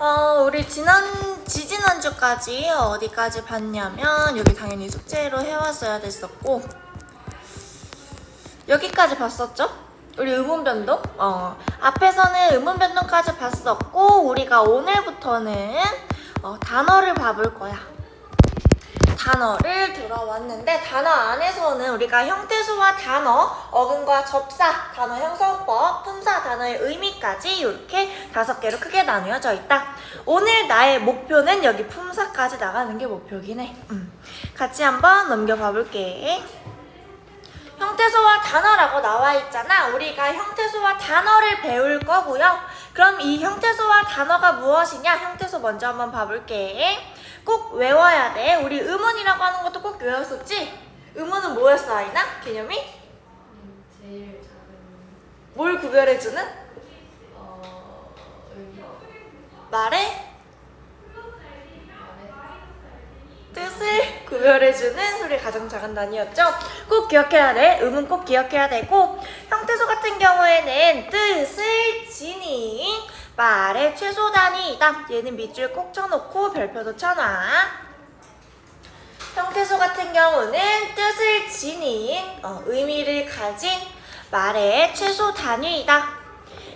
우리 지지난주까지 어디까지 봤냐면 여기 당연히 숙제로 해왔어야 됐었고 여기까지 봤었죠? 우리 의문변동? 앞에서는 의문변동까지 봤었고 우리가 오늘부터는 단어를 봐볼 거야. 단어를 들어왔는데 단어 안에서는 우리가 형태소와 단어, 어근과 접사, 단어 형성법, 품사, 단어의 의미까지 이렇게 5개로 크게 나뉘어져 있다. 오늘 나의 목표는 여기 품사까지 나가는 게 목표긴 해. 같이 한번 넘겨봐 볼게. 형태소와 단어라고 나와 있잖아. 우리가 형태소와 단어를 배울 거고요. 그럼 이 형태소와 단어가 무엇이냐? 형태소 먼저 한번 봐볼게. 꼭 외워야 돼. 우리 의문이라고 하는 것도 꼭 외웠었지? 의문은 뭐였어, 아이나? 개념이? 제일 작은 뭘 구별해주는? 의미 말의 뜻을 구별해주는 소리가 가장 작은 단위였죠? 꼭 기억해야 돼. 의문 꼭 기억해야 되고 형태소 같은 경우에는 뜻을 지닌 말의 최소 단위이다. 얘는 밑줄 꼭 쳐놓고 별표도 쳐놔. 형태소 같은 경우는 뜻을 지닌 의미를 가진 말의 최소 단위이다.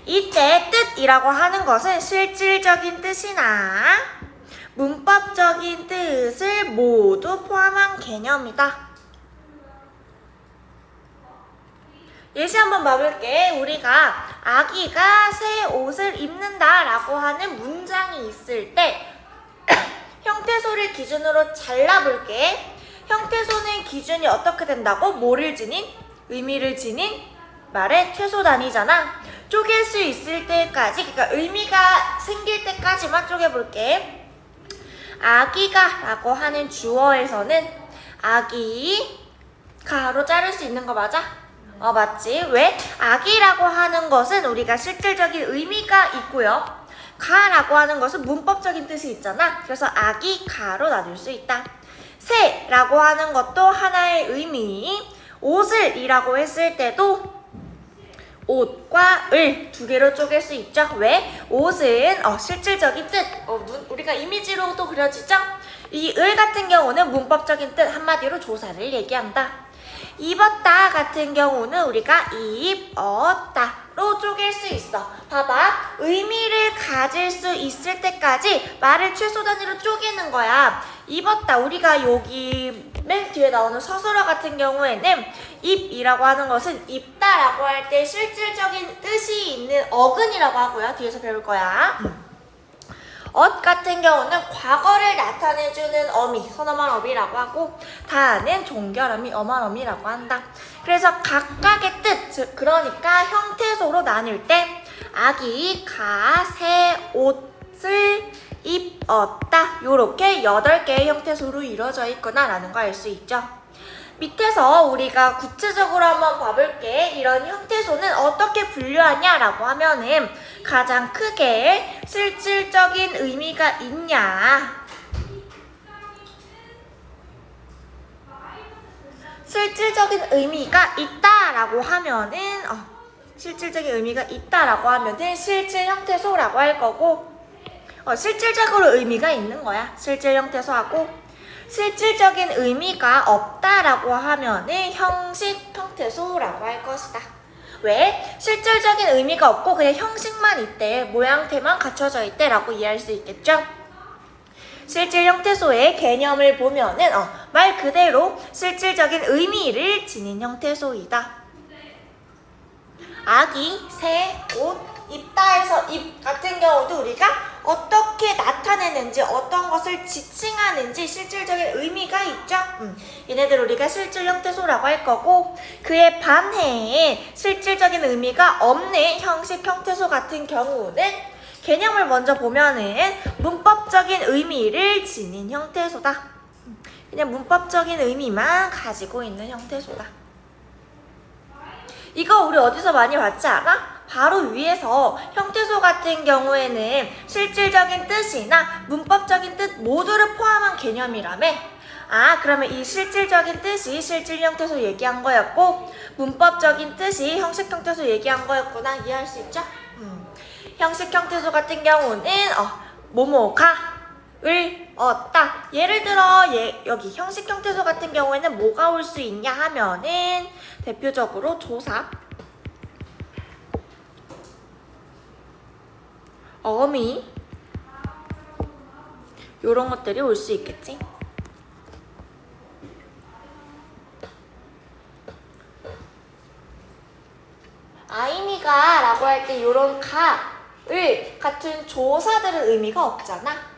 이때 뜻이라고 하는 것은 실질적인 뜻이나 문법적인 뜻을 모두 포함한 개념이다. 예시 한번 봐볼게. 우리가 아기가 새 옷을 입는다 라고 하는 문장이 있을 때 형태소를 기준으로 잘라볼게. 형태소는 기준이 어떻게 된다고? 뭐를 지닌? 의미를 지닌 말의 최소 단위잖아. 쪼갤 수 있을 때까지, 그러니까 의미가 생길 때까지만 쪼개볼게. 아기가 라고 하는 주어에서는 아기가로 자를 수 있는 거 맞아? 맞지? 왜? 아기라고 하는 것은 우리가 실질적인 의미가 있고요. 가라고 하는 것은 문법적인 뜻이 있잖아. 그래서 아기가로 나눌 수 있다. 새라고 하는 것도 하나의 의미. 옷을 이라고 했을 때도 옷과 을 2개로 쪼갤 수 있죠. 왜? 옷은 실질적인 뜻, 우리가 이미지로도 그려지죠. 이 을 같은 경우는 문법적인 뜻, 한마디로 조사를 얘기한다. 입었다 같은 경우는 우리가 입었다로 쪼갤 수 있어. 봐봐, 의미를 가질 수 있을 때까지 말을 최소 단위로 쪼개는 거야. 입었다, 우리가 여기 맨 뒤에 나오는 서술어 같은 경우에는 입이라고 하는 것은 입다라고 할 때 실질적인 뜻이 있는 어근이라고 하고요. 뒤에서 배울 거야. 엇 같은 경우는 과거를 나타내주는 어미, 선어만 어미라고 하고 다는 종결어미, 어만어미라고 한다. 그래서 각각의 뜻, 즉 그러니까 형태소로 나눌 때 아기, 가, 새, 옷을 입었다. 요렇게 8개의 형태소로 이루어져 있구나 라는 거 알 수 있죠. 밑에서 우리가 구체적으로 한번 봐볼게. 이런 형태소는 어떻게 분류하냐라고 하면은 가장 크게 실질적인 의미가 있냐, 실질적인 의미가 있다라고 하면은 실질적인 의미가 있다라고 하면은 실질 형태소라고 할 거고 실질적으로 의미가 있는 거야. 실질 형태소하고 실질적인 의미가 없다라고 하면은 형식 형태소라고 할 것이다. 왜? 실질적인 의미가 없고 그냥 형식만 있대, 모양태만 갖춰져 있대 라고 이해할 수 있겠죠? 실질 형태소의 개념을 보면은 말 그대로 실질적인 의미를 지닌 형태소이다. 아기, 새, 옷, 입다에서 입 같은 경우도 우리가 어떻게 나타내는지, 어떤 것을 지칭하는지 실질적인 의미가 있죠. 얘네들 우리가 실질 형태소라고 할 거고, 그에 반해 실질적인 의미가 없는 형식 형태소 같은 경우는 개념을 먼저 보면은 문법적인 의미를 지닌 형태소다. 그냥 문법적인 의미만 가지고 있는 형태소다. 이거 우리 어디서 많이 봤지 않아? 바로 위에서 형태소 같은 경우에는 실질적인 뜻이나 문법적인 뜻 모두를 포함한 개념이라며. 그러면 이 실질적인 뜻이 실질 형태소 얘기한 거였고 문법적인 뜻이 형식 형태소 얘기한 거였구나. 이해할 수 있죠? 형식 형태소 같은 경우는 뭐뭐가을 얻다. 예를 들어 여기 형식 형태소 같은 경우에는 뭐가 올 수 있냐 하면은 대표적으로 조사, 어미 요런 것들이 올 수 있겠지. 아이니가 라고 할 때 요런 가을 같은 조사들은 의미가 없잖아.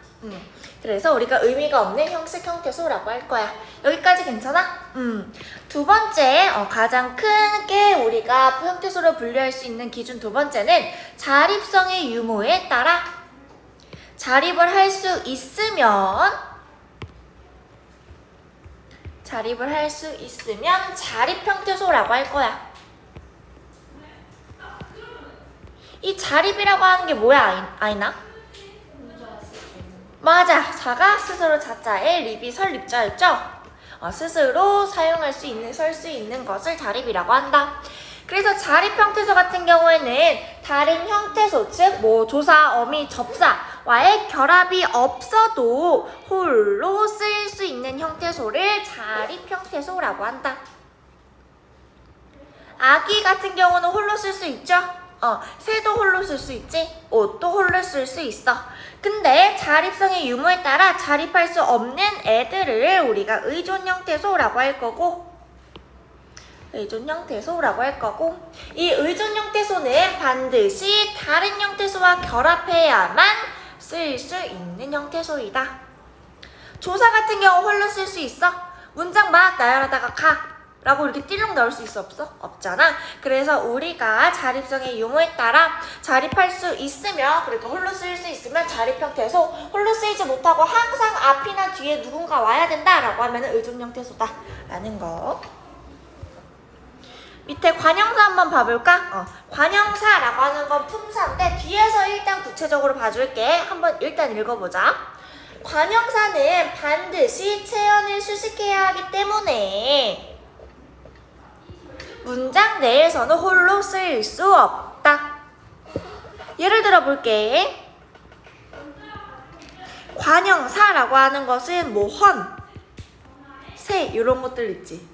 그래서 우리가 의미가 없는 형식 형태소라고 할 거야. 여기까지 괜찮아? 두 번째, 가장 크게 우리가 형태소로 분류할 수 있는 기준 두 번째는 자립성의 유무에 따라 자립을 할 수 있으면 자립 형태소라고 할 거야. 이 자립이라고 하는 게 뭐야, 아이나? 맞아. 자가 스스로 자자에 립이 설립자였죠? 스스로 사용할 수 있는, 설 수 있는 것을 자립이라고 한다. 그래서 자립 형태소 같은 경우에는 다른 형태소, 즉 뭐 조사, 어미, 접사와의 결합이 없어도 홀로 쓰일 수 있는 형태소를 자립 형태소라고 한다. 아기 같은 경우는 홀로 쓸 수 있죠? 새도 홀로 쓸 수 있지? 옷도 홀로 쓸 수 있어. 근데 자립성의 유무에 따라 자립할 수 없는 애들을 우리가 의존 형태소라고 할 거고, 이 의존 형태소는 반드시 다른 형태소와 결합해야만 쓸 수 있는 형태소이다. 조사 같은 경우 홀로 쓸 수 있어? 문장 막 나열하다가 가 라고 이렇게 띠룩 나올 수 있어? 없어? 없잖아. 그래서 우리가 자립성의 유무에 따라 자립할 수 있으면, 그러니까 홀로 쓰일 수 있으면 자립 형태소, 홀로 쓰이지 못하고 항상 앞이나 뒤에 누군가 와야 된다 라고 하면 의존 형태소다 라는 거. 밑에 관형사 한번 봐볼까? 관형사라고 하는 건 품사인데 뒤에서 일단 구체적으로 봐줄게. 한번 일단 읽어보자. 관형사는 반드시 체언을 수식해야 하기 때문에 문장 내에서는 홀로 쓰일 수 없다. 예를 들어 볼게. 관형사라고 하는 것은 뭐 헌, 새 이런 것들 있지.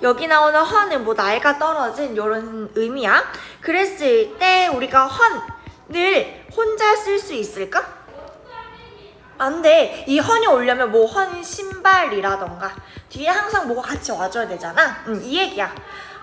여기 나오는 헌은 뭐 나이가 떨어진 이런 의미야. 그랬을 때 우리가 헌을 혼자 쓸 수 있을까? 안 돼. 이 헌이 오려면 뭐 헌 신발이라던가 뒤에 항상 뭐가 같이 와줘야 되잖아. 이 얘기야.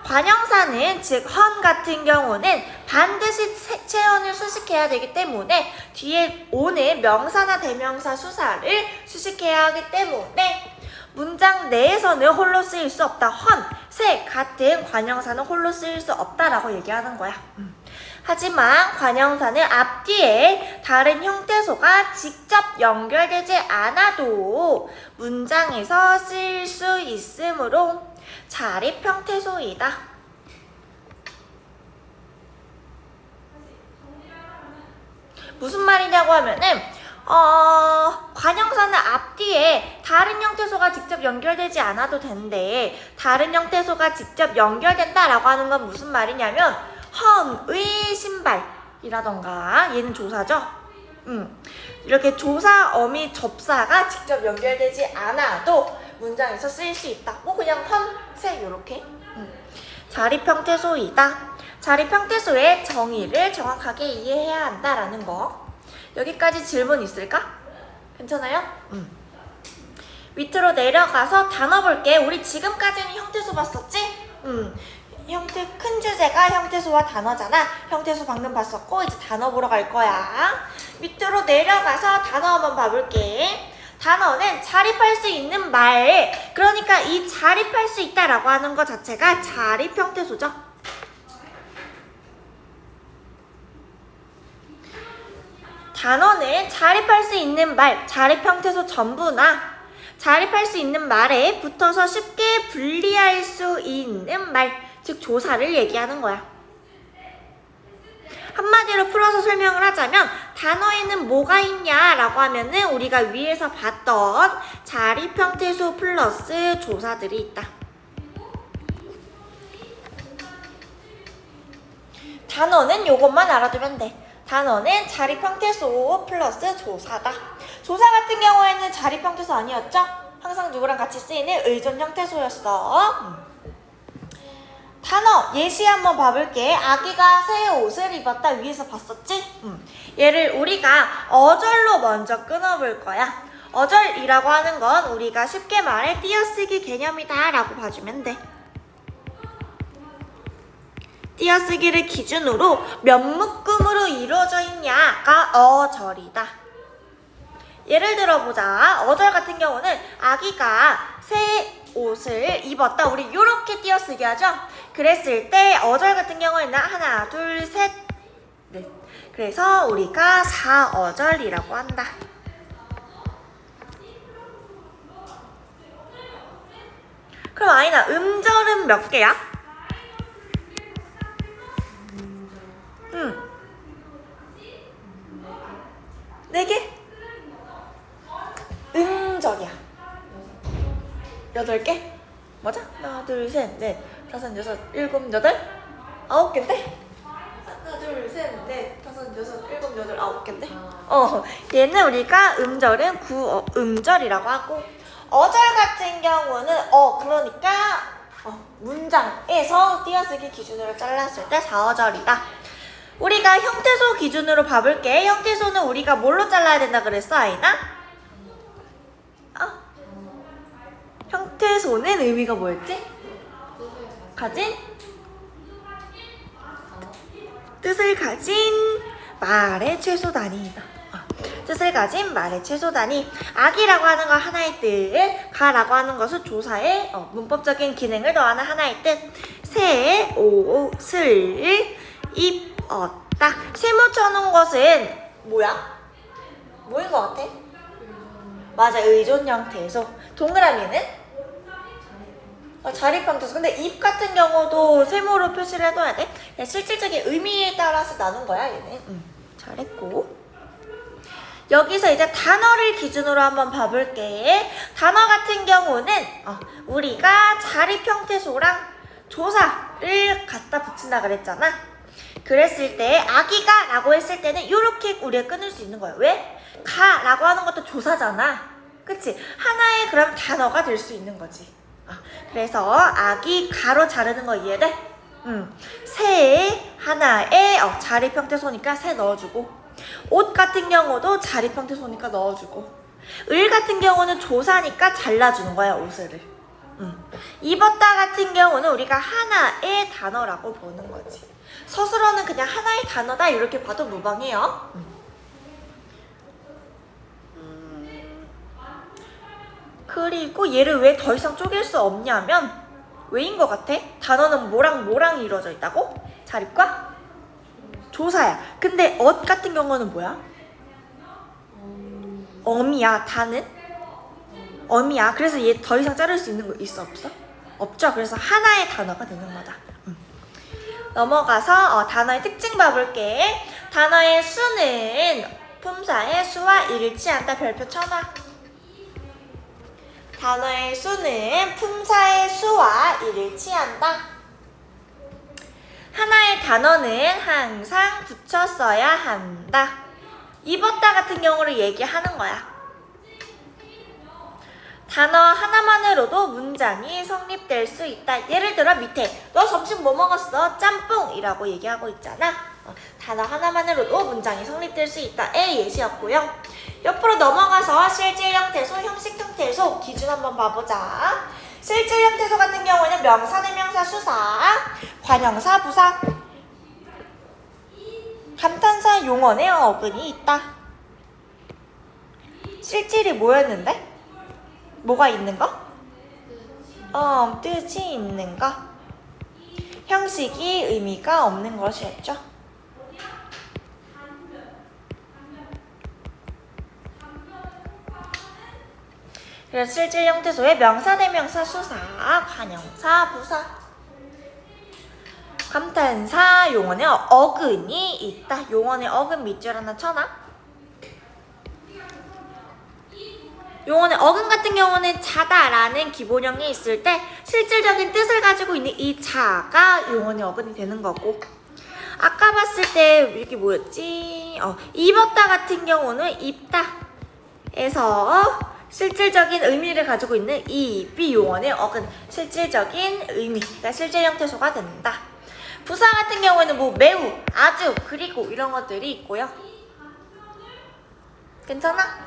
관형사는 즉 헌 같은 경우는 반드시 체언을 수식해야 되기 때문에 뒤에 오는 명사나 대명사 수사를 수식해야 하기 때문에 문장 내에서는 홀로 쓰일 수 없다. 헌, 새 같은 관형사는 홀로 쓰일 수 없다라고 얘기하는 거야. 하지만 관형사는 앞뒤에 다른 형태소가 직접 연결되지 않아도 문장에서 쓸 수 있으므로 자립 형태소이다. 무슨 말이냐고 하면은 관형사는 앞뒤에 다른 형태소가 직접 연결되지 않아도 되는데 다른 형태소가 직접 연결된다라고 하는 건 무슨 말이냐면 헌의 신발이라던가 얘는 조사죠. 이렇게 조사, 어미, 접사가 직접 연결되지 않아도 문장에서 쓰일 수 있다. 뭐 그냥 헌, 새 이렇게. 자립 형태소이다. 자립 형태소의 정의를 정확하게 이해해야 한다라는 거. 여기까지 질문 있을까? 괜찮아요? 밑으로 내려가서 단어 볼게. 우리 지금까지는 형태소 봤었지? 큰 주제가 형태소와 단어잖아. 형태소 방금 봤었고 이제 단어 보러 갈 거야. 밑으로 내려가서 단어 한번 봐볼게. 단어는 자립할 수 있는 말. 그러니까 이 자립할 수 있다라고 하는 것 자체가 자립 형태소죠. 단어는 자립할 수 있는 말, 자립 형태소 전부나 자립할 수 있는 말에 붙어서 쉽게 분리할 수 있는 말, 즉 조사를 얘기하는 거야. 한마디로 풀어서 설명을 하자면 단어에는 뭐가 있냐라고 하면은 우리가 위에서 봤던 자립 형태소 플러스 조사들이 있다. 단어는 요것만 알아두면 돼. 단어는 자립 형태소 플러스 조사다. 조사 같은 경우에는 자립 형태소 아니었죠? 항상 누구랑 같이 쓰이는 의존 형태소였어. 단어 예시 한번 봐볼게. 아기가 새 옷을 입었다. 위에서 봤었지? 얘를 우리가 어절로 먼저 끊어볼 거야. 어절이라고 하는 건 우리가 쉽게 말해 띄어쓰기 개념이다 라고 봐주면 돼. 띄어쓰기를 기준으로 몇 묶음으로 이루어져 있냐가 어절이다. 예를 들어보자. 어절 같은 경우는 아기가 새 옷을 입었다. 우리 이렇게 띄어쓰기 하죠? 그랬을 때 어절 같은 경우에는 하나, 둘, 셋, 넷. 그래서 우리가 4어절이라고 한다. 그럼 아이나 음절은 몇 개야? 응. 4개? 음절이야. 8개? 맞아? 하나, 둘, 셋, 넷, 다섯, 여섯, 일곱, 여덟, 9개인데? 하나, 둘, 셋, 넷, 다섯, 여섯, 일곱, 여덟, 9개인데? 얘는 우리가 음절은 9음절이라고 하고, 어절 같은 경우는 그러니까 문장에서 띄어쓰기 기준으로 잘랐을 때 4어절이다. 우리가 형태소 기준으로 봐볼게. 형태소는 우리가 뭘로 잘라야 된다 그랬어, 아이나? 형태소는 의미가 뭐였지? 뜻을 가진 말의 최소 단위이다. 뜻을 가진 말의 최소 단위. 악이라고 하는 건 하나의 뜻, 가라고 하는 것은 조사의 문법적인 기능을 더하는 하나의 뜻. 새 옷을 입었다. 세모 쳐놓은 것은 뭐야? 뭐인 것 같아? 맞아, 의존 형태소. 동그라미는? 자립 형태소. 근데 입 같은 경우도 세모로 표시를 해둬야 돼. 실질적인 의미에 따라서 나눈 거야, 얘는. 잘했고. 여기서 이제 단어를 기준으로 한번 봐볼게. 단어 같은 경우는 우리가 자립 형태소랑 조사를 갖다 붙인다 그랬잖아. 그랬을 때 아기가 라고 했을 때는 이렇게 우리가 끊을 수 있는 거야. 왜? 가 라고 하는 것도 조사잖아. 그치? 하나의 그럼 단어가 될 수 있는 거지. 그래서 아기 가로 자르는 거 이해돼? 새 하나에 자립 형태소니까 새 넣어주고, 옷 같은 경우도 자립 형태소니까 넣어주고, 을 같은 경우는 조사니까 잘라주는 거야, 옷을. 입었다 같은 경우는 우리가 하나의 단어라고 보는 거지. 서술어는 그냥 하나의 단어다 이렇게 봐도 무방해요. 그리고 얘를 왜 더 이상 쪼갤 수 없냐면 왜인 것 같아? 단어는 뭐랑 이루어져 있다고? 자립과? 조사야. 근데 엇 같은 경우는 뭐야? 어미야. 다는? 어미야. 그래서 얘 더 이상 자를 수 있는 거 있어 없어? 없죠. 그래서 하나의 단어가 되는 거다. 넘어가서 단어의 특징 봐볼게. 단어의 수는 품사의 수와 일치한다. 별표 쳐놔. 단어의 수는 품사의 수와 일치한다. 하나의 단어는 항상 붙여 써야 한다. 입었다 같은 경우를 얘기하는 거야. 단어 하나만으로도 문장이 성립될 수 있다. 예를 들어 밑에 너 점심 뭐 먹었어? 짬뽕이라고 얘기하고 있잖아. 단어 하나만으로도 문장이 성립될 수 있다의 예시였고요. 옆으로 넘어가서 실질 형태소, 형식 형태소 기준 한번 봐보자. 실질 형태소 같은 경우는 명사, 대명사, 수사, 관형사, 부사, 감탄사, 용언의 어근이 있다. 실질이 뭐였는데? 뭐가 있는 거? 뜻이 있는 거. 형식이 의미가 없는 것이었죠. 그래서 실질 형태소의 명사, 대명사, 수사, 관형사, 부사, 감탄사, 용언의 어근이 있다. 용언의 어근 밑줄 하나 쳐놔. 용언의 어근 같은 경우는 자다라는 기본형이 있을 때 실질적인 뜻을 가지고 있는 이 자가 용언의 어근이 되는 거고, 아까 봤을 때 이게 뭐였지? 입었다 같은 경우는 입다에서 실질적인 의미를 가지고 있는 이 비용어의 어근, 실질적인 의미, 그러니까 실질 형태소가 된다. 부사 같은 경우에는 뭐 매우, 아주, 그리고 이런 것들이 있고요. 괜찮아?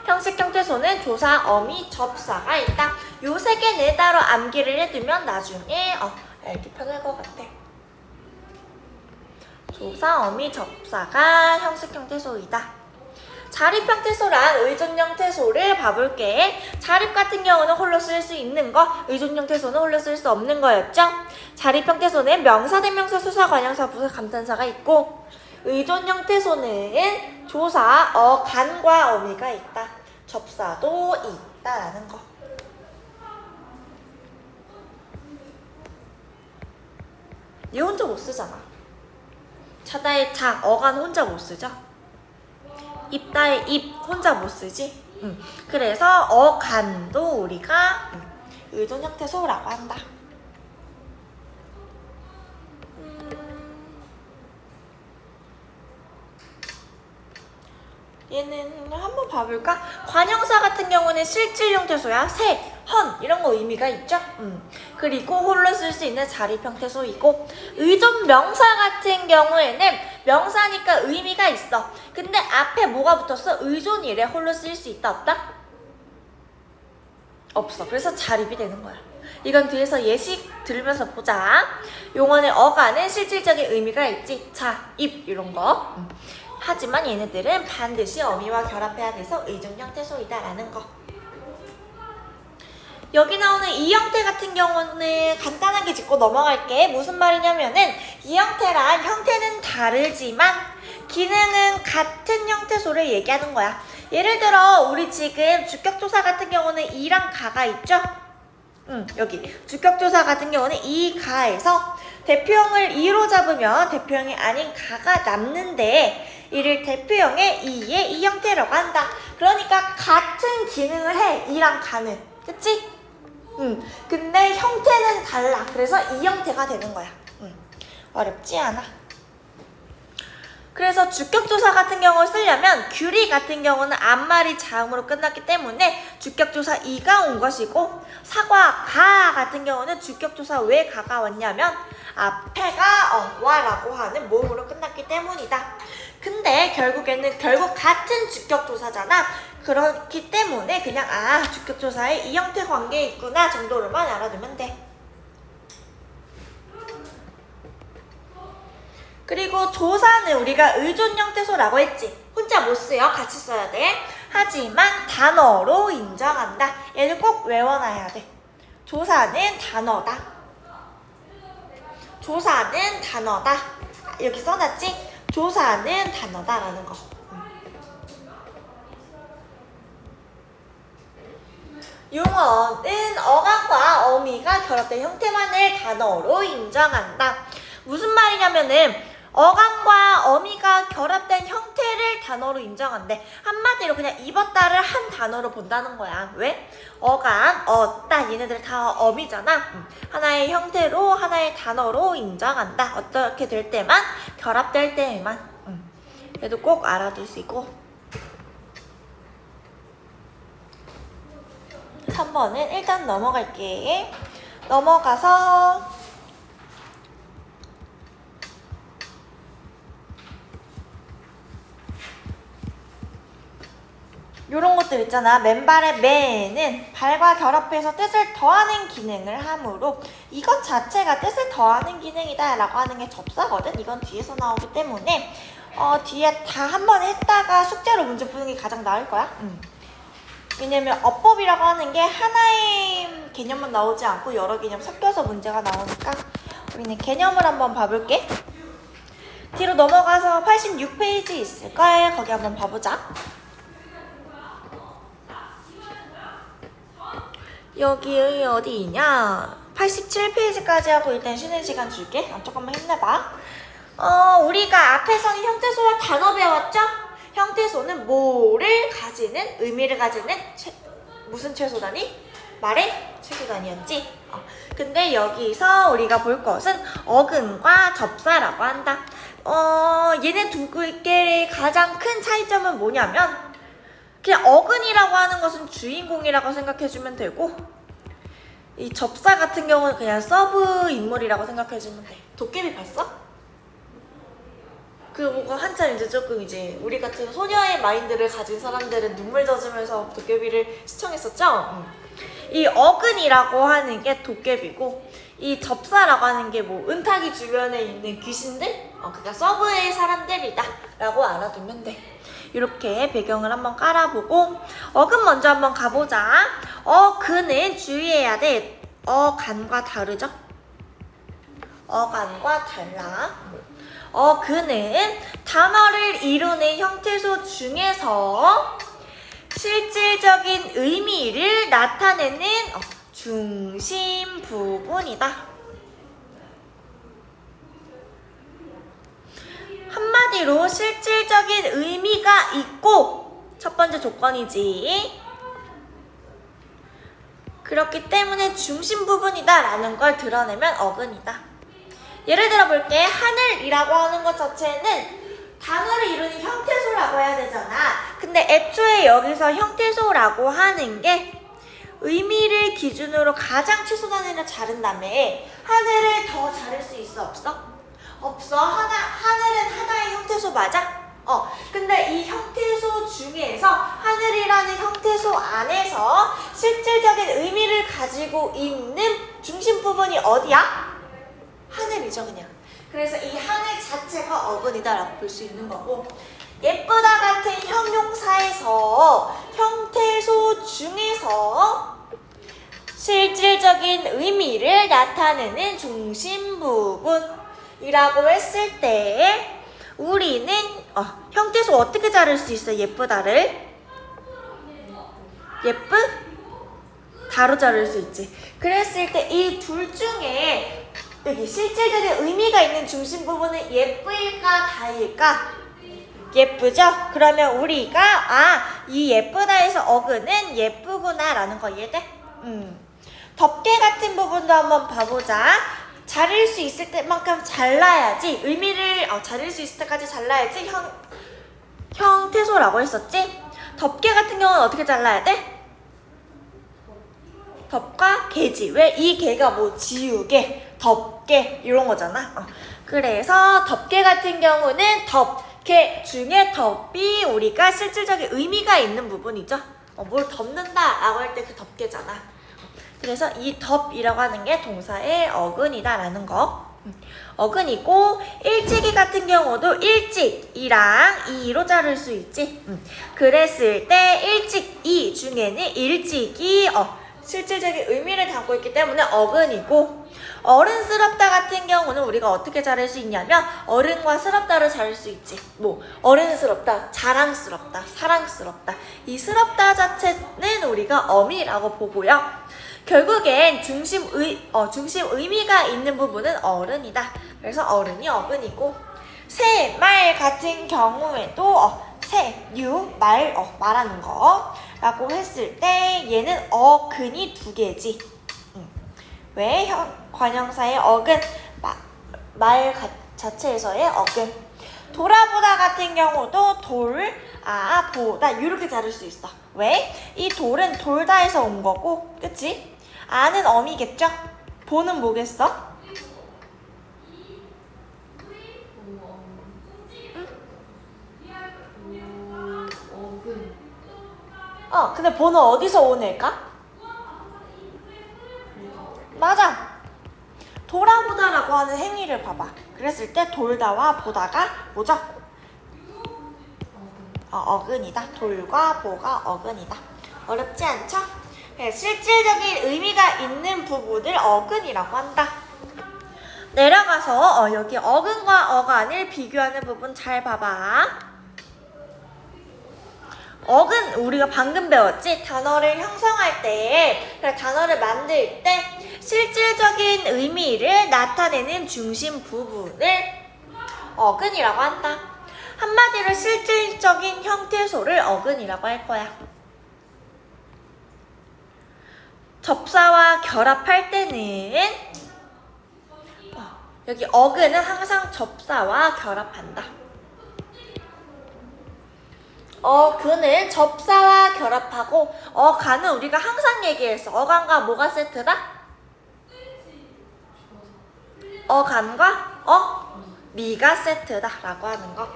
형식 형태소는 조사, 어미, 접사가 있다. 요 세 개는 따로 암기를 해두면 나중에 알기 편할 것 같아. 조사, 어미, 접사가 형식 형태소이다. 자립 형태소랑 의존 형태소를 봐볼게. 자립 같은 경우는 홀로 쓸 수 있는 거, 의존 형태소는 홀로 쓸 수 없는 거였죠? 자립 형태소는 명사, 대명사, 수사, 관형사, 부사, 감탄사가 있고, 의존 형태소는 조사, 간과 어미가 있다. 접사도 있다라는 거. 얘 혼자 못 쓰잖아. 자다의 자, 어간 혼자 못 쓰죠? 입다의 입 혼자 못 쓰지? 그래서 어간도 우리가 의존 형태소라고 한다. 얘는 한번 봐볼까? 관형사 같은 경우는 실질 형태소야. 새, 헌 이런 거 의미가 있죠? 그리고 홀로 쓸 수 있는 자립 형태소이고, 의존 명사 같은 경우에는 명사니까 의미가 있어. 근데 앞에 뭐가 붙었어? 의존이래. 홀로 쓸 수 있다 없다? 없어. 그래서 자립이 되는 거야. 이건 뒤에서 예식 들으면서 보자. 용어의 어간은 실질적인 의미가 있지. 자, 입 이런 거. 하지만 얘네들은 반드시 어미와 결합해야 돼서 의존 형태소이다라는 거. 여기 나오는 이 형태 같은 경우는 간단하게 짚고 넘어갈게. 무슨 말이냐면은 이 형태랑 형태는 다르지만 기능은 같은 형태소를 얘기하는 거야. 예를 들어 우리 지금 주격조사 같은 경우는 이랑 가가 있죠? 여기 주격조사 같은 경우는 이 가에서 대표형을 이로 잡으면 대표형이 아닌 가가 남는데 이를 대표형의 이의 이 형태라고 한다. 그러니까 같은 기능을 해, 이랑 가는. 그치? 근데 형태는 달라. 그래서 이 형태가 되는 거야. 어렵지 않아. 그래서 주격조사 같은 경우를 쓰려면 규리 같은 경우는 앞말이 자음으로 끝났기 때문에 주격조사 이가 온 것이고, 사과, 가 같은 경우는 주격조사 왜 가가 왔냐면 앞에가 와라고 하는 모음으로 끝났기 때문이다. 근데 결국 같은 주격조사잖아. 그렇기 때문에 그냥 주격조사에 이 형태 관계에 있구나 정도로만 알아두면 돼. 그리고 조사는 우리가 의존 형태소라고 했지. 혼자 못 써요. 같이 써야 돼. 하지만 단어로 인정한다. 얘를 꼭 외워놔야 돼. 조사는 단어다. 조사는 단어다. 여기 써놨지? 조사는 단어다라는 거. 용어는 어간과 어미가 결합된 형태만을 단어로 인정한다. 무슨 말이냐면은 어간과 어미가 결합된 형태를 단어로 인정한대. 한마디로 그냥 입었다를 한 단어로 본다는 거야. 왜? 어간, 어따 얘네들 다 어미잖아. 하나의 형태로 하나의 단어로 인정한다. 어떻게 될 때만? 결합될 때만. 그래도 꼭 알아두시고. 3번은 일단 넘어갈게. 넘어가서 요런 것들 있잖아. 맨발의 매는 발과 결합해서 뜻을 더하는 기능을 하므로 이것 자체가 뜻을 더하는 기능이다 라고 하는 게 접사거든. 이건 뒤에서 나오기 때문에 뒤에 다 한 번 했다가 숙제로 문제 푸는 게 가장 나을 거야. 왜냐면 어법이라고 하는 게 하나의 개념만 나오지 않고 여러 개념 섞여서 문제가 나오니까 우리는 개념을 한번 봐볼게. 뒤로 넘어가서 86페이지 있을 거예요. 거기 한번 봐보자. 여기 어디 있냐? 87페이지까지 하고 일단 쉬는 시간 줄게. 조금만 힘내봐. 우리가 앞에서는 형태소와 단어 배웠죠? 형태소는 뭐를 가지는, 의미를 가지는 무슨 채소다니? 말의 최소단위였지? 근데 여기서 우리가 볼 것은 어근과 접사라고 한다. 얘네 두 개의 가장 큰 차이점은 뭐냐면 그냥 어근이라고 하는 것은 주인공이라고 생각해주면 되고 이 접사 같은 경우는 그냥 서브 인물이라고 생각해주면 돼. 도깨비 봤어? 그거 한참 이제 조금 이제 우리 같은 소녀의 마인드를 가진 사람들은 눈물 젖으면서 도깨비를 시청했었죠? 이 어근이라고 하는 게 도깨비고 이 접사라고 하는 게 뭐 은탁이 주변에 있는 귀신들? 그러니까 서브의 사람들이다 라고 알아두면 돼. 이렇게 배경을 한번 깔아보고 어근 먼저 한번 가보자. 어근은 주의해야 돼. 어간과 다르죠? 어간과 달라. 어근은 단어를 이루는 형태소 중에서 실질적인 의미를 나타내는 중심 부분이다. 한마디로 실질적인 의미가 있고 첫 번째 조건이지. 그렇기 때문에 중심 부분이다 라는 걸 드러내면 어근이다. 예를 들어 볼게. 하늘이라고 하는 것 자체는 단어를 이루는 형태소라고 해야 되잖아. 근데 애초에 여기서 형태소라고 하는 게 의미를 기준으로 가장 최소 단위를 자른다며. 하늘을 더 자를 수 있어 없어? 없어. 하늘은 하나의 형태소 맞아? 근데 이 형태소 중에서 하늘이라는 형태소 안에서 실질적인 의미를 가지고 있는 중심 부분이 어디야? 하늘이죠 그냥. 그래서 이 하늘 자체가 어근이다라고 볼 수 있는 거고 예쁘다 같은 형용사에서 형태소 중에서 실질적인 의미를 나타내는 중심 부분이라고 했을 때 우리는 형태소 어떻게 자를 수 있어? 예쁘다를 다로 자를 수 있지. 그랬을 때 이 둘 중에 여기 실질적인 의미가 있는 중심 부분은 예쁘일까 다일까? 예쁘죠? 그러면 우리가 이 예쁘다에서 어근은 예쁘구나 라는 거 이해돼? 덮개 같은 부분도 한번 봐보자. 자를 수 있을 때만큼 잘라야지. 의미를 자를 수 있을 때까지 잘라야지 형태소라고 했었지? 덮개 같은 경우는 어떻게 잘라야 돼? 덮과 개지. 왜? 이 개가 뭐 지우개, 덮개 이런 거잖아. 그래서 덮개 같은 경우는 덮개 중에 덮이 우리가 실질적인 의미가 있는 부분이죠. 뭘 덮는다 라고 할 때 그 덮개잖아. 그래서 이 덮이라고 하는 게 동사의 어근이다 라는 거. 어근이고 일찍이 같은 경우도 일찍이랑 이로 자를 수 있지. 그랬을 때 일찍이 중에는 일찍이 실질적인 의미를 담고 있기 때문에 어근이고 어른스럽다 같은 경우는 우리가 어떻게 자를 수 있냐면 어른과 스럽다를 자를 수 있지. 뭐 어른스럽다, 자랑스럽다, 사랑스럽다. 이 스럽다 자체는 우리가 어미라고 보고요. 결국엔 중심 의미가 있는 부분은 어른이다. 그래서 어른이 어근이고 새, 말 같은 경우에도 새, 유, 말하는 거 라고 했을 때 얘는 어근이 두 개지. 왜? 관형사의 어근, 말 자체에서의 어근. 돌아보다 같은 경우도 돌, 보다 이렇게 자를 수 있어. 왜? 이 돌은 돌다에서 온 거고, 그치? 아는 어미겠죠? 보는 뭐겠어? 어근. 근데 보는 어디서 온 애일까? 맞아. 돌아보다라고 하는 행위를 봐봐. 그랬을 때 돌다와 보다가 뭐죠? 어근이다. 돌과 보가 어근이다. 어렵지 않죠? 네, 실질적인 의미가 있는 부분을 어근이라고 한다. 내려가서 여기 어근과 어간을 비교하는 부분 잘 봐봐. 어근 우리가 방금 배웠지? 단어를 형성할 때, 단어를 만들 때 실질적인 의미를 나타내는 중심 부분을 어근이라고 한다. 한마디로 실질적인 형태소를 어근이라고 할 거야. 접사와 결합할 때는 여기 어근은 항상 접사와 결합한다. 어근은 접사와 결합하고 어간은 우리가 항상 얘기했어. 어간과 뭐가 세트다? 어간과 미가 세트다 라고 하는 거.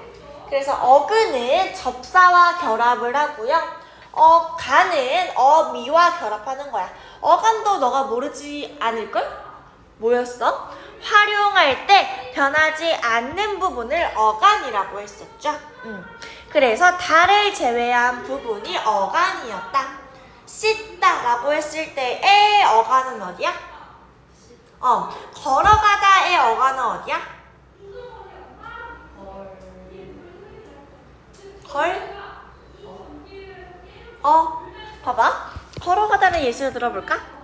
그래서 어근은 접사와 결합을 하고요. 어간은 어미와 결합하는 거야. 어간도 너가 모르지 않을걸? 뭐였어? 활용할 때 변하지 않는 부분을 어간이라고 했었죠. 그래서 다를 제외한 부분이 어간이었다. 씻다 라고 했을 때의 어간은 어디야? 걸어가다의 어간은 어디야? 걸? 봐봐. 걸어가다는 예시를 들어볼까?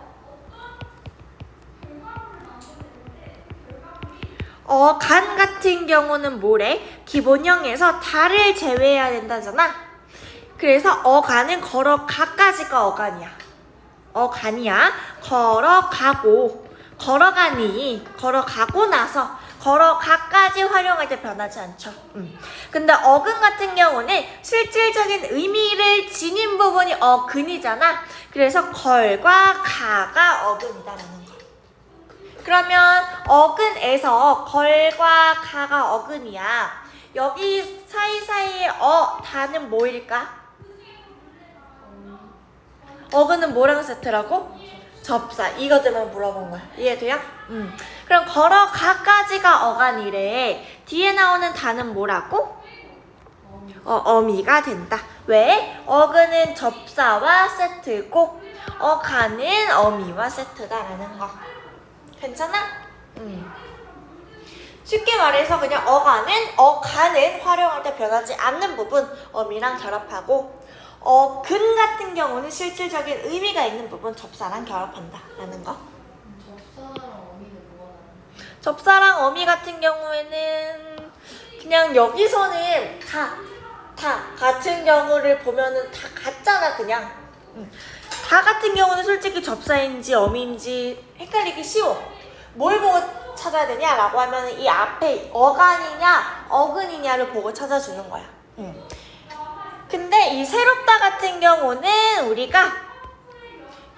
간 같은 경우는 뭐래? 기본형에서 다를 제외해야 된다잖아. 그래서 어간은 걸어가까지가 어간이야. 어간이야. 걸어가고, 걸어가고 나서 걸어가까지 활용할 때 변하지 않죠. 근데 어근 같은 경우는 실질적인 의미를 지닌 부분이 어근이잖아. 그래서 걸과 가가 어근이다라는 거. 그러면 어근에서 걸과 가가 어근이야. 여기 사이사이에 다는 뭐일까? 어근은 뭐랑 세트라고? 접사. 이것 때문에 물어본 거야. 이해돼요? 그럼 걸어가까지가 어간이래. 뒤에 나오는 다는 뭐라고? 어미가 된다. 왜? 어근은 접사와 세트고 어간은 어미와 세트다라는 거. 괜찮아? 쉽게 말해서 그냥 어간은 활용할 때 변하지 않는 부분 어미랑 결합하고 근 같은 경우는 실질적인 의미가 있는 부분 접사랑 결합한다 라는 거. 접사랑 어미는 뭐가 다른데? 접사랑 어미 같은 경우에는 그냥 여기서는 다 같은 경우를 보면은 다 같잖아 그냥. 다 같은 경우는 솔직히 접사인지 어미인지 헷갈리기 쉬워. 뭘 보고 찾아야 되냐라고 하면 이 앞에 어간이냐 어근이냐를 보고 찾아주는 거야. 근데 이 새롭다 같은 경우는 우리가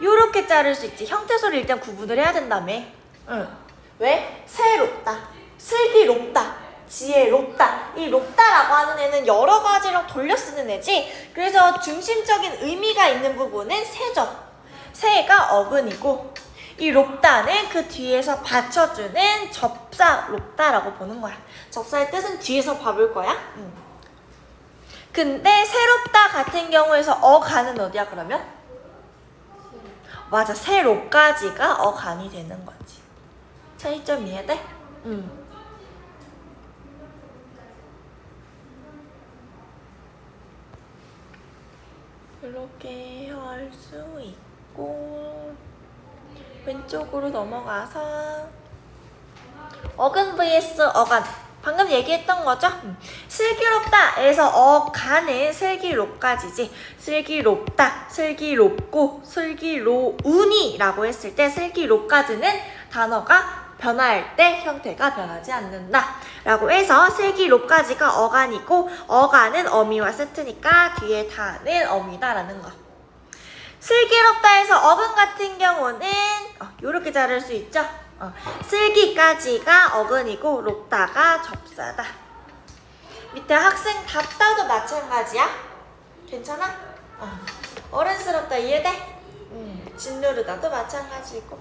요렇게 자를 수 있지. 형태소를 일단 구분을 해야 된다며. 왜? 새롭다, 슬기롭다, 지혜롭다. 이 롭다라고 하는 애는 여러 가지로 돌려 쓰는 애지. 그래서 중심적인 의미가 있는 부분은 새죠. 새가 어근이고 이 롭다는 그 뒤에서 받쳐주는 접사 롭다라고 보는 거야. 접사의 뜻은 뒤에서 봐볼 거야. 근데 새롭다 같은 경우에서 어간은 어디야 그러면? 맞아. 새롭까지가 어간이 되는 거지. 차이점 이해돼? 이렇게 할 수 있고 왼쪽으로 넘어가서 어근 vs 어간 방금 얘기했던 거죠? 슬기롭다에서 어간은 슬기롭까지지. 슬기롭다, 슬기롭고, 슬기로운이라고 했을 때 슬기롭까지는 단어가 변화할 때 형태가 변하지 않는다 라고 해서 슬기롭까지가 어간이고 어간은 어미와 세트니까 뒤에 다는 어미다라는 거. 슬기롭다에서 어근 같은 경우는 요렇게 자를 수 있죠? 슬기까지가 어근이고 롭다가 접사다. 밑에 학생 답다도 마찬가지야. 괜찮아? 어른스럽다 이해돼? 진누르다도 마찬가지고.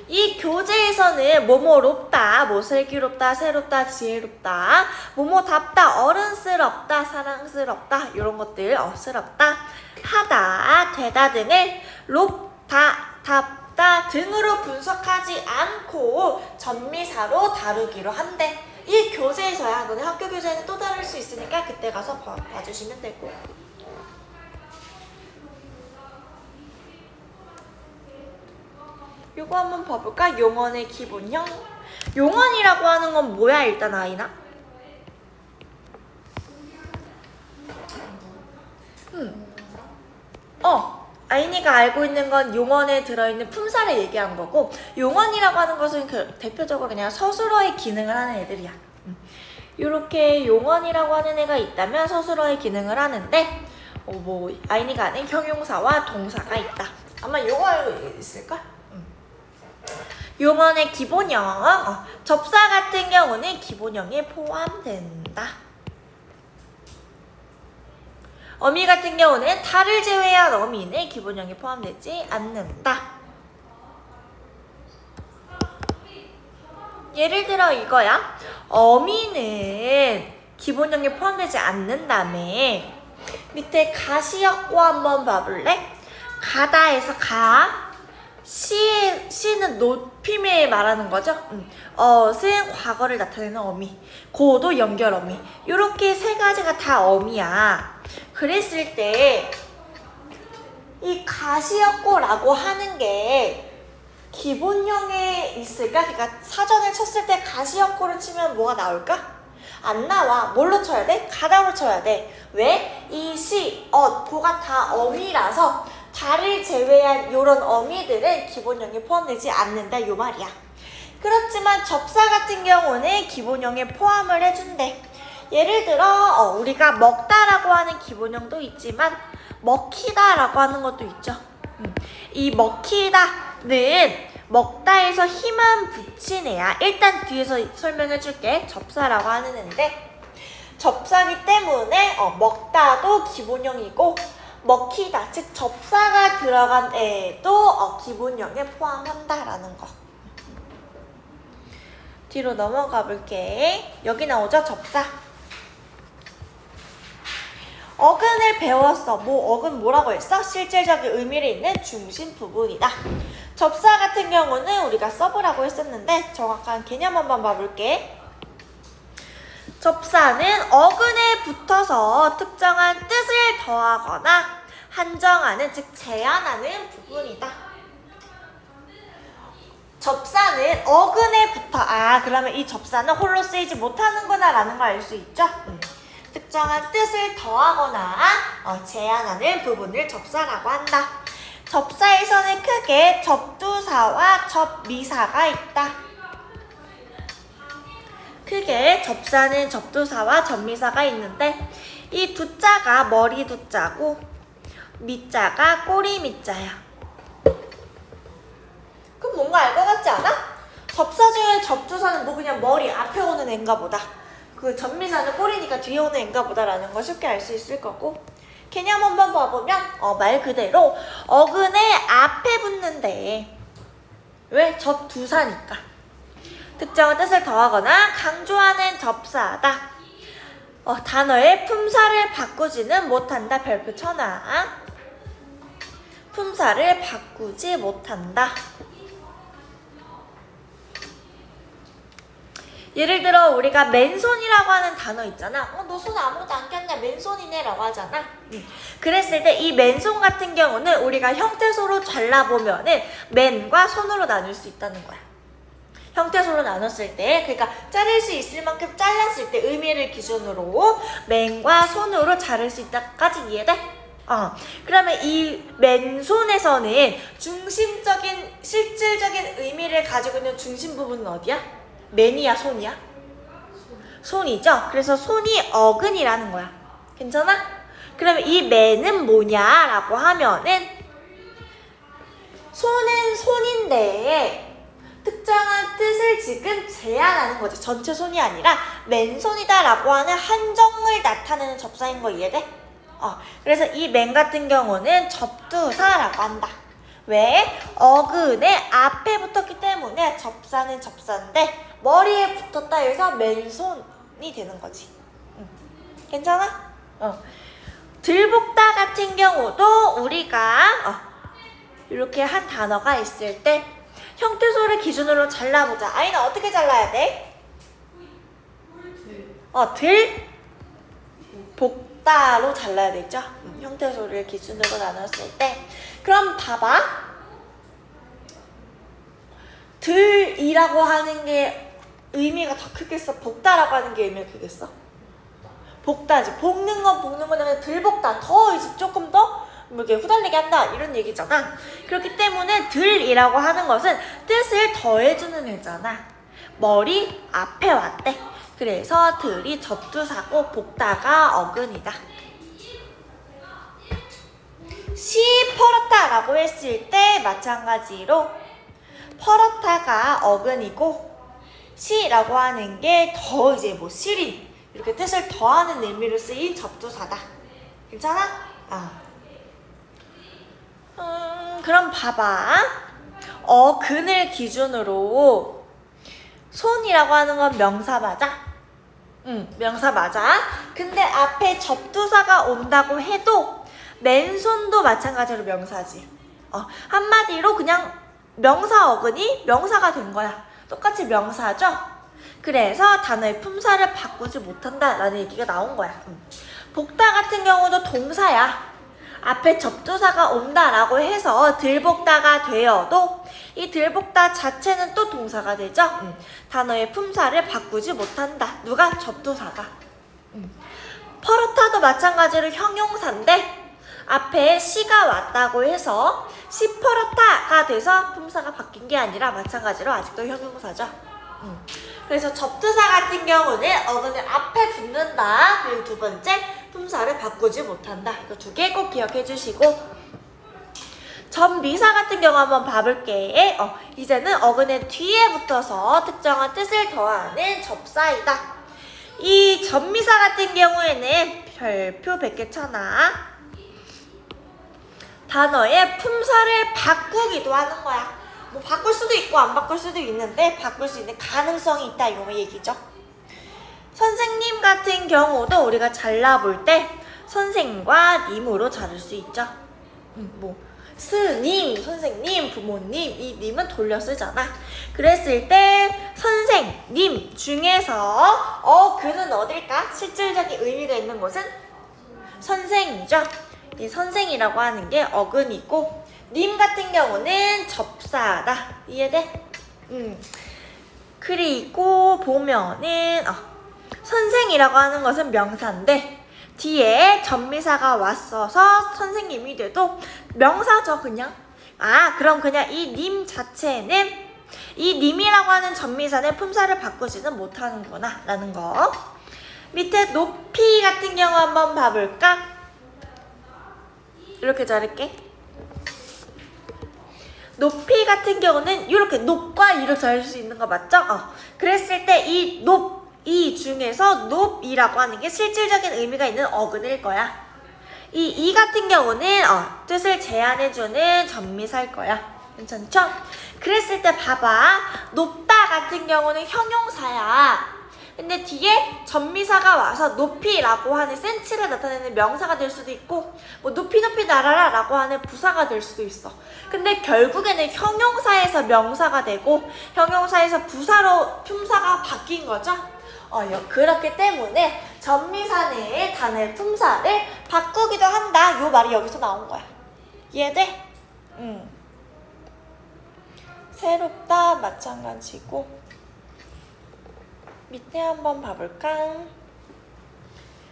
이 교재에서는 뭐뭐 롭다, 뭐 슬기롭다, 새롭다, 지혜롭다, 뭐뭐 답다, 어른스럽다, 사랑스럽다 이런 것들 어스럽다, 하다, 되다 등을 롭다, 답다 등으로 분석하지 않고 전미사로 다루기로 한대. 이 교재에서야. 너네 학교 교재는 또 다를 수 있으니까 그때 가서 봐주시면 되고. 요거 한번 봐볼까? 용언의 기본형. 용언이라고 하는 건 뭐야 일단 아이나? 아이니가 알고 있는 건 용언에 들어있는 품사를 얘기한 거고, 용언이라고 하는 것은 대표적으로 그냥 서술어의 기능을 하는 애들이야. 이렇게 용언이라고 하는 애가 있다면 서술어의 기능을 하는데, 뭐 아이니가 아는 형용사와 동사가 있다. 아마 용어 알고 있을까? 용언의 기본형, 접사 같은 경우는 기본형에 포함된다. 어미 같은 경우는 다를 제외한 어미는 기본형에 포함되지 않는다. 예를 들어 이거야. 어미는 기본형에 포함되지 않는다며. 밑에 가시역고 한번 봐볼래? 가다에서 가. 시는 높임에 말하는 거죠. 어은 과거를 나타내는 어미. 고도 연결 어미. 이렇게 세 가지가 다 어미야. 그랬을 때 이 가시역고라고 하는 게 기본형에 있을까? 그러니까 사전을 쳤을 때 가시역고를 치면 뭐가 나올까? 안 나와. 뭘로 쳐야 돼? 가다로 쳐야 돼. 왜? 이 시, 고가 다 어미라서 다를 제외한 이런 어미들은 기본형에 포함되지 않는다 요 말이야. 그렇지만 접사 같은 경우는 기본형에 포함을 해준대. 예를 들어 우리가 먹다라고 하는 기본형도 있지만 먹히다라고 하는 것도 있죠. 이 먹히다는 먹다에서 힘만 붙인 애야. 일단 뒤에서 설명해 줄게. 접사라고 하는 애인데, 접사기 때문에 먹다도 기본형이고 먹히다, 즉 접사가 들어간 애도 기본형에 포함한다라는 거. 뒤로 넘어가 볼게. 여기 나오죠? 접사. 어근을 배웠어. 어근 뭐라고 했어? 실질적인 의미를 있는 중심 부분이다. 접사 같은 경우는 우리가 서브라고 했었는데 정확한 개념 한번 봐볼게. 접사는 어근에 붙어서 특정한 뜻을 더하거나 한정하는, 즉 제한하는 부분이다. 접사는 어근에 붙어. 그러면 이 접사는 홀로 쓰이지 못하는구나 라는 걸 알 수 있죠. 특정한 뜻을 더하거나 제한하는 부분을 접사라고 한다. 접사에서는 크게 접두사와 접미사가 있다. 크게 접사는 접두사와 접미사가 있는데, 이 두자가 머리 두자고 미자가 꼬리 미자야. 그럼 뭔가 알 것 같지 않아? 접사 중에 접두사는 뭐 그냥 머리 앞에 오는 애인가 보다. 그 접미사는 꼬리니까 뒤에 오는 애인가 보다라는 걸 쉽게 알 수 있을 거고, 개념 한번 봐보면 말 그대로 어근의 앞에 붙는데, 왜? 접두사니까. 특정한 뜻을 더하거나 강조하는 접사다. 단어의 품사를 바꾸지는 못한다. 별표 쳐놔. 품사를 바꾸지 못한다. 예를 들어 우리가 맨손이라고 하는 단어 있잖아. 너 손 아무것도 안 꼈네. 맨손이네 라고 하잖아. 그랬을 때 이 맨손 같은 경우는 우리가 형태소로 잘라보면은 맨과 손으로 나눌 수 있다는 거야. 형태소로 나눴을 때, 그러니까 자를 수 있을 만큼 잘랐을 때 의미를 기준으로 맨과 손으로 자를 수 있다까지 이해돼? 그러면 이 맨손에서는 중심적인 실질적인 의미를 가지고 있는 중심 부분은 어디야? 맨이야, 손이야? 손이죠? 그래서 손이 어근이라는 거야. 괜찮아? 그러면 이 맨은 뭐냐라고 하면은, 손은 손인데 특정한 뜻을 지금 제한하는 거지. 전체 손이 아니라 맨손이다 라고 하는 한정을 나타내는 접사인 거 이해돼? 그래서 이 맨 같은 경우는 접두사라고 한다. 왜? 어근의 앞에 붙었기 때문에 접사는 접사인데 머리에 붙었다 해서 맨손이 되는 거지. 괜찮아? 들볶다 같은 경우도 우리가 이렇게 한 단어가 있을 때 형태소를 기준으로 잘라보자. 아이는 어떻게 잘라야 돼? 들볶다로 잘라야 되죠? 형태소를 기준으로 나눴을 때. 그럼 봐봐. 들이라고 하는 게 의미가 더 크겠어? 볶다라고 하는 게 의미가 크겠어? 볶다지. 볶는 건 볶는 거냐면 들볶다. 더 이제 조금 더 뭐 이렇게 후달리게 한다 이런 얘기잖아. 그렇기 때문에 들이라고 하는 것은 뜻을 더해주는 애잖아. 머리 앞에 왔대. 그래서 들이 접두사고 복다가 어근이다. 시퍼렇다라고 했을 때 마찬가지로 퍼렇다가 어근이고 시라고 하는 게 더 이제 뭐 시린 이렇게 뜻을 더하는 의미로 쓰인 접두사다. 괜찮아? 그럼 봐봐. 어근을 기준으로 손이라고 하는 건 명사 맞아? 명사 맞아. 근데 앞에 접두사가 온다고 해도 맨손도 마찬가지로 명사지. 한마디로 그냥 명사 어근이 명사가 된 거야. 똑같이 명사죠? 그래서 단어의 품사를 바꾸지 못한다라는 얘기가 나온 거야. 복다 같은 경우도 동사야. 앞에 접두사가 온다라고 해서 들복다가 되어도 이 들복다 자체는 또 동사가 되죠? 단어의 품사를 바꾸지 못한다. 누가? 접두사가. 퍼렇다도 마찬가지로 형용사인데 앞에 시가 왔다고 해서 시퍼렇다가 돼서 품사가 바뀐 게 아니라 마찬가지로 아직도 형용사죠. 그래서 접두사 같은 경우는 어근을 앞에 붙는다. 그리고 두 번째 품사를 바꾸지 못한다. 이거 두 개 꼭 기억해 주시고 접미사 같은 경우 한번 봐볼게. 이제는 어근의 뒤에 붙어서 특정한 뜻을 더하는 접사이다. 이 접미사 같은 경우에는 별표 100개 쳐놔. 단어의 품사를 바꾸기도 하는 거야. 뭐 바꿀 수도 있고 안 바꿀 수도 있는데 바꿀 수 있는 가능성이 있다 이런 얘기죠. 선생님 같은 경우도 우리가 잘라볼 때 선생과 님으로 자를 수 있죠. 뭐 스님, 선생님, 부모님 이 님은 돌려 쓰잖아. 그랬을 때 선생님 중에서 그는 어딜까? 실질적인 의미가 있는 곳은 선생이죠. 이 선생이라고 하는 게 어근이고 님 같은 경우는 접사다. 이해돼? 그리고 보면은 선생이라고 하는 것은 명사인데 뒤에 접미사가 왔어서 선생님이 돼도 명사죠 그냥. 그럼 그냥 이 님 자체는 이 님이라고 하는 접미사는 품사를 바꾸지는 못하는구나 라는 거. 밑에 높이 같은 경우 한번 봐볼까? 이렇게 자를게. 높이 같은 경우는 이렇게 높과 이로 자를 수 있는 거 맞죠? 그랬을 때 이 높이 중에서 높이라고 하는 게 실질적인 의미가 있는 어근일 거야. 이 같은 경우는 뜻을 제한해주는 접미사일 거야. 괜찮죠? 그랬을 때 봐봐. 높다 같은 경우는 형용사야. 근데 뒤에 접미사가 와서 높이라고 하는 센치를 나타내는 명사가 될 수도 있고 뭐 높이 높이 날아라 라고 하는 부사가 될 수도 있어. 근데 결국에는 형용사에서 명사가 되고 형용사에서 부사로 품사가 바뀐 거죠. 그렇기 때문에 접미사는 단어의 품사를 바꾸기도 한다. 요 말이 여기서 나온 거야. 이해돼? 새롭다 마찬가지고 밑에 한번 봐볼까?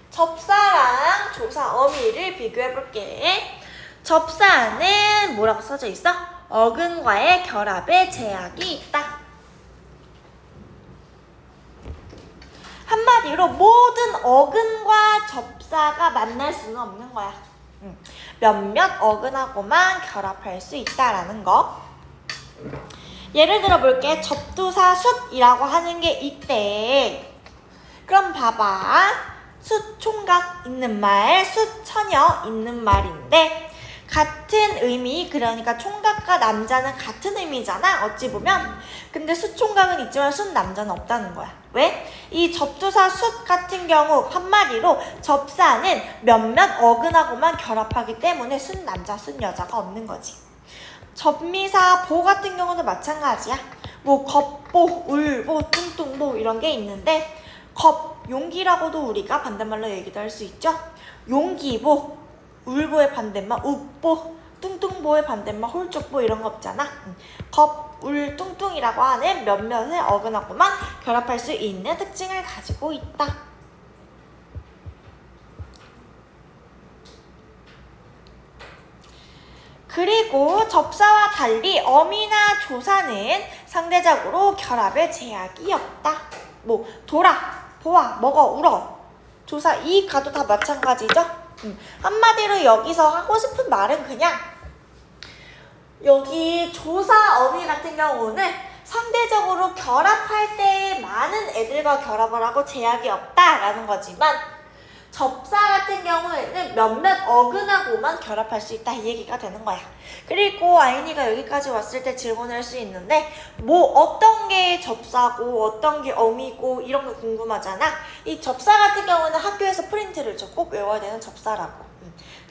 접사랑 조사 어미를 비교해볼게. 접사는 뭐라고 써져 있어? 어근과의 결합에 제약이 있다. 한마디로 모든 어근과 접사가 만날 수는 없는 거야. 몇몇 어근하고만 결합할 수 있다라는 거. 예를 들어 볼게. 접두사 숫이라고 하는 게 있대. 그럼 봐봐. 숫 총각 있는 말, 숫 처녀 있는 말인데 같은 의미, 그러니까 총각과 남자는 같은 의미잖아 어찌 보면. 근데 숫 총각은 있지만 숫 남자는 없다는 거야. 왜? 이 접두사 숫 같은 경우 한마디로 접사는 몇몇 어근하고만 결합하기 때문에 숫 남자, 숫 여자가 없는 거지. 접미사 보 같은 경우도 마찬가지야. 뭐 겁보, 울보, 뚱뚱보 이런 게 있는데 겁, 용기라고도 우리가 반대말로 얘기도 할 수 있죠. 용기보, 울보의 반대말 욱보, 뚱뚱보의 반대말 홀쭉보 이런 거 없잖아. 겁, 울, 뚱뚱이라고 하는 몇몇의 어근하고만 결합할 수 있는 특징을 가지고 있다. 그리고 접사와 달리 어미나 조사는 상대적으로 결합에 제약이 없다. 뭐 돌아, 보아, 먹어, 울어. 조사, 이 가도 다 마찬가지죠? 한마디로 여기서 하고 싶은 말은 그냥 여기 조사 어미 같은 경우는 상대적으로 결합할 때 많은 애들과 결합을 하고 제약이 없다라는 거지만 접사 같은 경우에는 몇몇 어근하고만 결합할 수 있다 이 얘기가 되는 거야. 그리고 아이니가 여기까지 왔을 때 질문을 할 수 있는데 뭐 어떤 게 접사고 어떤 게 어미고 이런 거 궁금하잖아. 이 접사 같은 경우는 학교에서 프린트를 줘. 꼭 외워야 되는 접사라고.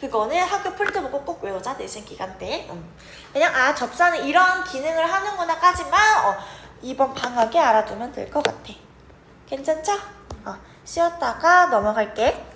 그거는 학교 프린트 보고 꼭 외우자 내신 기간 때. 그냥 아 접사는 이런 기능을 하는구나까지만 이번 방학에 알아두면 될 것 같아. 괜찮죠? 쉬었다가 넘어갈게.